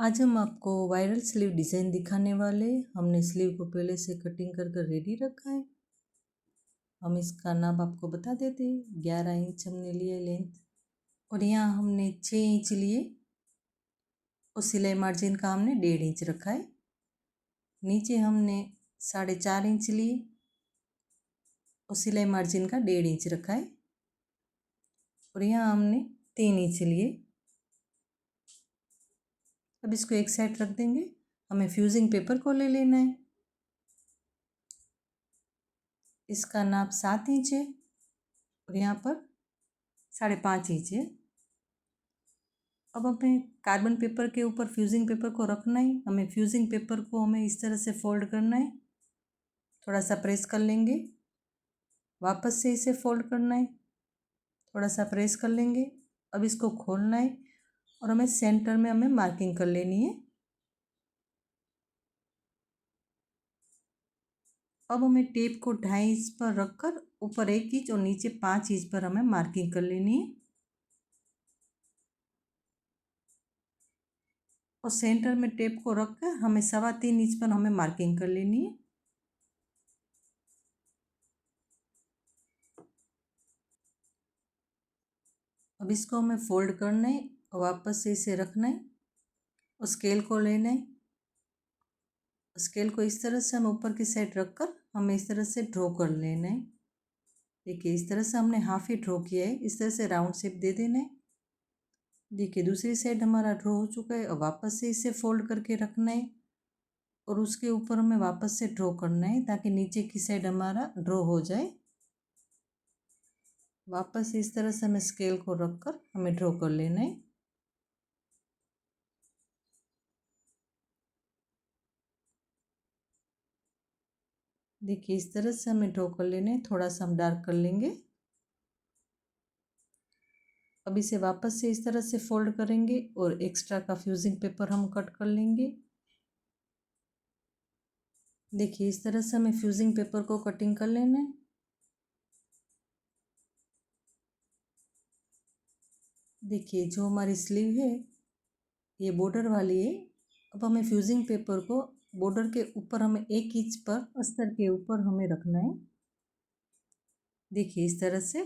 आज हम आपको वायरल स्लीव डिज़ाइन दिखाने वाले। हमने स्लीव को पहले से कटिंग कर कर रेडी रखा है। हम इसका नाप आपको बता देते हैं। 11 इंच हमने लिया लेंथ, और यहाँ हमने 6 इंच लिए और सिलाई मार्जिन का हमने 1.5 इंच रखा है। नीचे हमने 4.5 इंच लिए और सिलाई मार्जिन का 1.5 इंच रखा है। और यहाँ हमने 3 इंच लिए। अब इसको एक साइड रख देंगे। हमें फ्यूजिंग पेपर को ले लेना है। इसका नाप 7 इंच है और यहाँ पर 5.5 इंच है। अब हमें कार्बन पेपर के ऊपर फ्यूजिंग पेपर को रखना है। हमें फ्यूजिंग पेपर को इस तरह से फोल्ड करना है। थोड़ा सा प्रेस कर लेंगे, वापस से इसे फोल्ड करना है, थोड़ा सा प्रेस कर लेंगे। अब इसको खोलना है और हमें सेंटर में मार्किंग कर लेनी है। अब हमें टेप को 2.5 इंच पर रखकर ऊपर 1 इंच और नीचे 5 इंच पर हमें मार्किंग कर लेनी है। और सेंटर में टेप को रखकर हमें 3.25 इंच पर मार्किंग कर लेनी है। अब इसको हमें फोल्ड करना है और वापस से इसे रखना है और स्केल को लेना है। स्केल को इस तरह से हम ऊपर की साइड रखकर हमें इस तरह से ड्रॉ कर लेना है। देखिए, इस तरह से हमने हाफ ही ड्रॉ किया है। इस तरह से राउंड शेप दे देना है। देखिए, दूसरी साइड हमारा ड्रॉ हो चुका है और वापस से इसे फोल्ड करके रखना है और उसके ऊपर हमें वापस से ड्रॉ करना है ताकि नीचे की साइड हमारा ड्रॉ हो जाए। वापस इस तरह से हमें स्केल को रखकर हमें ड्रॉ कर लेना है। देखिए, इस तरह से हमें ड्रॉ कर लेना है। थोड़ा सा हम डार्क कर लेंगे। अब इसे वापस से इस तरह से फोल्ड करेंगे और एक्स्ट्रा का फ्यूजिंग पेपर हम कट कर लेंगे। देखिए, इस तरह से हमें फ्यूजिंग पेपर को कटिंग कर लेना है। देखिए, जो हमारी स्लीव है ये बॉर्डर वाली है। अब हमें फ्यूजिंग पेपर को बॉर्डर के ऊपर 1 इंच पर अस्तर के ऊपर रखना है। देखिए, इस तरह से,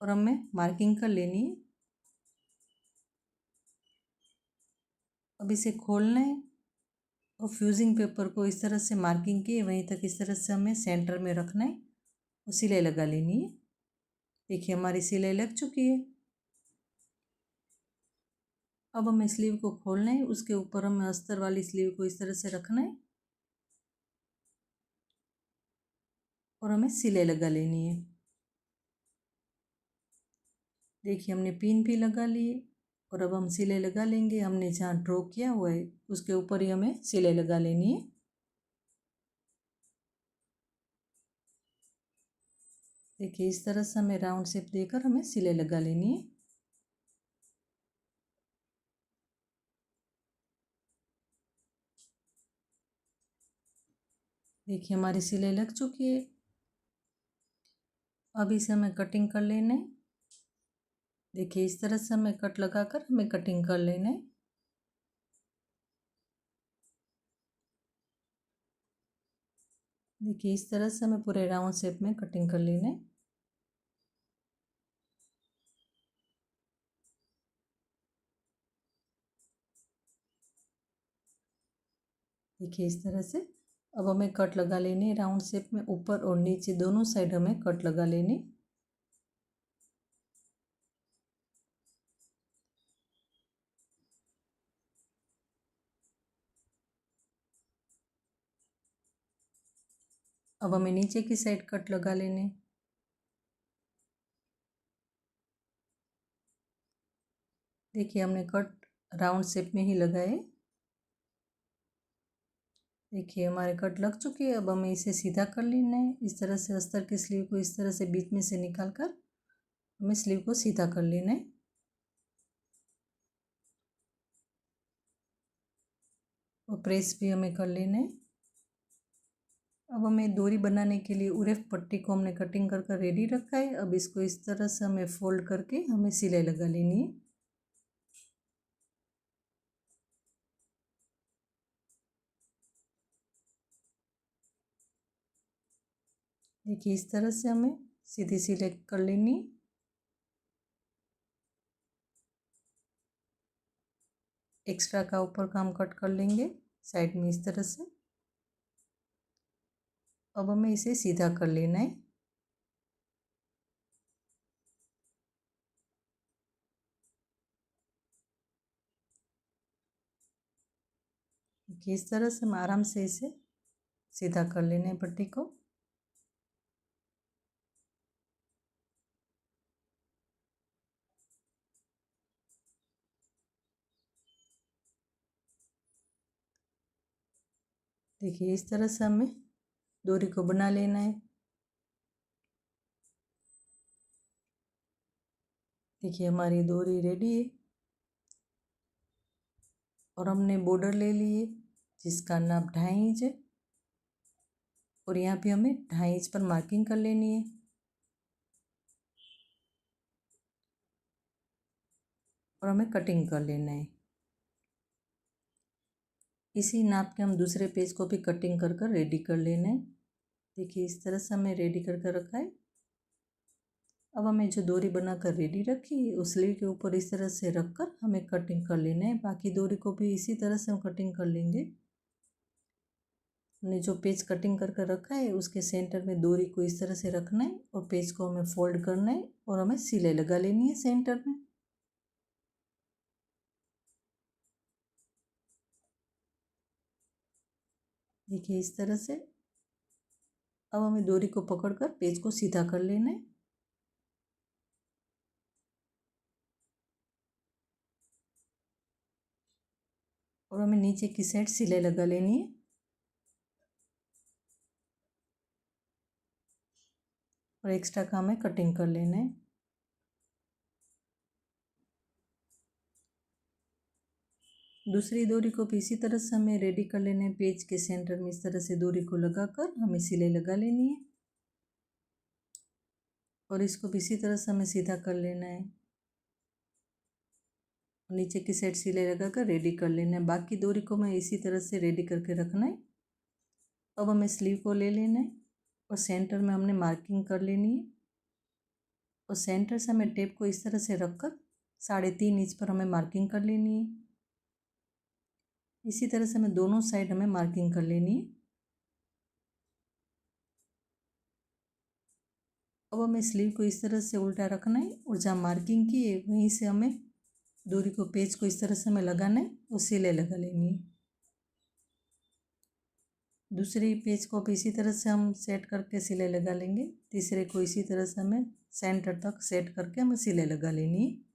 और हमें मार्किंग कर लेनी है। अब इसे खोलना है और फ्यूजिंग पेपर को इस तरह से मार्किंग की वहीं तक इस तरह से हमें सेंटर में रखना है और सिलाई लगा लेनी है। देखिए, हमारी सिलाई लग चुकी है। अब हमें स्लीव को खोलना है। उसके ऊपर हमें अस्तर वाली स्लीव को इस तरह से रखना है और हमें सिलाई लगा लेनी है। देखिए, हमने पिन भी लगा लिए और अब हम सिलाई लगा लेंगे। हमने जहाँ ड्रॉ किया हुआ है उसके ऊपर ही हमें सिलाई लगा लेनी है। देखिए, इस तरह से हमें राउंड शेप देकर हमें सिलाई लगा लेनी है। देखिए, हमारी सिलाई लग चुकी है। अब इसे हमें कटिंग कर लेना है। देखिए, इस तरह से हमें कट लगाकर हमें कटिंग कर लेना है। देखिए, इस तरह से हमें पूरे राउंड शेप में कटिंग कर लेना है। देखिए, इस तरह से अब हमें कट लगा लेने हैं राउंड शेप में। ऊपर और नीचे दोनों साइड हमें कट लगा लेने। अब हमें नीचे की साइड कट लगा लेने। देखिए, हमने कट राउंड शेप में ही लगाए। देखिए, हमारे कट लग चुके हैं। अब हमें इसे सीधा कर लेना है। इस तरह से अस्तर की स्लीव को इस तरह से बीच में से निकाल कर हमें स्लीव को सीधा कर लेना है। और प्रेस भी हमें कर लेना है। अब हमें डोरी बनाने के लिए उरेफ पट्टी को हमने कटिंग कर कर रेडी रखा है। अब इसको इस तरह से हमें फोल्ड करके हमें सिलाई लगा लेनी है। देखिए इस तरह से हमें सीधी सिलाई कर लेनी। एक्स्ट्रा का ऊपर का हम कट कर लेंगे साइड में इस तरह से। अब हमें इसे सीधा कर लेना है। इस तरह से हम आराम से इसे सीधा कर लेना है पट्टी को। देखिए इस तरह से हमें डोरी को बना लेना है। देखिए हमारी डोरी रेडी है और हमने बॉर्डर ले लिए जिसका नाप 2.5 इंच है और यहाँ पे हमें 2.5 इंच पर मार्किंग कर लेनी है और हमें कटिंग कर लेना है। इसी नाप के हम दूसरे पेज को भी कटिंग कर कर रेडी कर लेना है। देखिए इस तरह से हमें रेडी कर कर रखा है। अब हमें जो डोरी बनाकर रेडी रखी है उस स्लीव के ऊपर इस तरह से रख कर हमें कटिंग कर लेना है। बाकी डोरी को भी इसी तरह से हम कटिंग कर लेंगे। हमने जो पेज कटिंग कर कर रखा है उसके सेंटर में डोरी को इस तरह से रखना है और पेज को हमें फोल्ड करना है और हमें सिलाई लगा लेनी है सेंटर में। देखिए इस तरह से। अब हमें डोरी को पकड़कर पेज को सीधा कर लेना है। और हमें नीचे की साइड सिलाई लगा लेनी है। और एक्स्ट्रा का हमें कटिंग कर लेना है। दूसरी डोरी को भी इसी तरह से हमें रेडी कर लेना है। पेज के सेंटर में इस तरह से डोरी को लगाकर हमें सिलाई लगा लेनी है और इसको भी इसी तरह से हमें सीधा कर लेना है। नीचे की साइड सिलाई लगाकर रेडी कर लेना है। बाकी डोरी को मैं इसी तरह से रेडी करके रखना है। अब हमें स्लीव को ले लेना है और सेंटर में हमने मार्किंग कर लेनी है और सेंटर से हमें टेप को इस तरह से रखकर 3.5 इंच पर हमें मार्किंग कर लेनी है। इसी तरह से हमें दोनों साइड हमें मार्किंग कर लेनी है। अब हमें स्लीव को इस तरह से उल्टा रखना है और जहाँ मार्किंग की है वहीं से हमें डोरी को पेज को इस तरह से हमें लगाना है और सिलाई लगा लेनी है। दूसरी पेज को भी इसी तरह से हम सेट करके सिलाई लगा लेंगे। तीसरे को इसी तरह से हमें सेंटर तक सेट करके हमें सिलाई लगा लेनी है।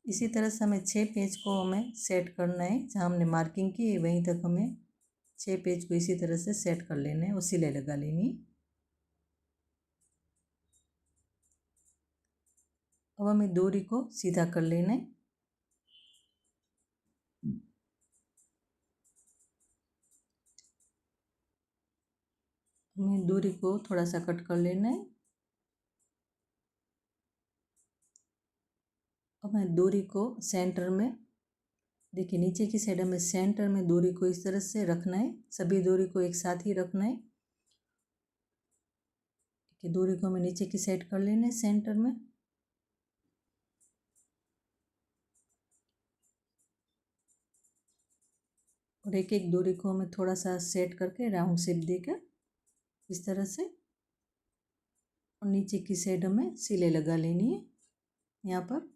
इसी तरह से हमें 6 पेज को हमें सेट करना है। जहाँ हमने मार्किंग की है वहीं तक हमें 6 पेज को इसी तरह से सेट कर लेना है और सिलाई लगा लेनी है। अब हमें डोरी को सीधा कर लेना है। हमें डोरी को थोड़ा सा कट कर लेना है। अब हमें डोरी को सेंटर में, देखिए नीचे की साइड हमें सेंटर में डोरी को इस तरह से रखना है। सभी डोरी को एक साथ ही रखना है कि डोरी को हमें नीचे की साइड कर लेना है सेंटर में। और एक एक डोरी को हमें थोड़ा सा सेट करके राउंड शेप देकर इस तरह से और नीचे की साइड हमें सिलाई लगा लेनी है यहाँ पर।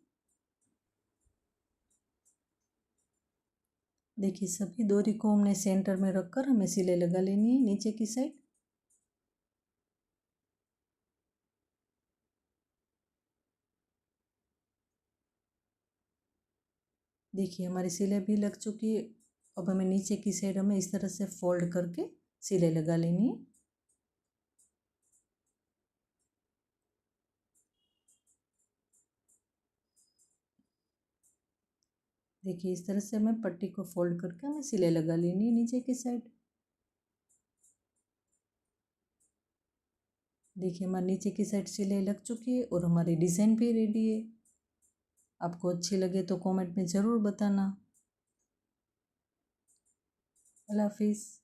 देखिए सभी डोरी को हमने सेंटर में रखकर हमें सिलाई लगा लेनी है नीचे की साइड। देखिए हमारी सिलाई भी लग चुकी है। अब हमें नीचे की साइड हमें इस तरह से फोल्ड करके सिलाई लगा लेनी है। देखिए इस तरह से हमें पट्टी को फोल्ड करके हमें सिलाई लगा लेनी है नीचे की साइड। देखिए हमारी नीचे की साइड सिलाई लग चुकी है और हमारी डिज़ाइन भी रेडी है। आपको अच्छी लगे तो कमेंट में ज़रूर बताना। अल्लाह हाफिज़।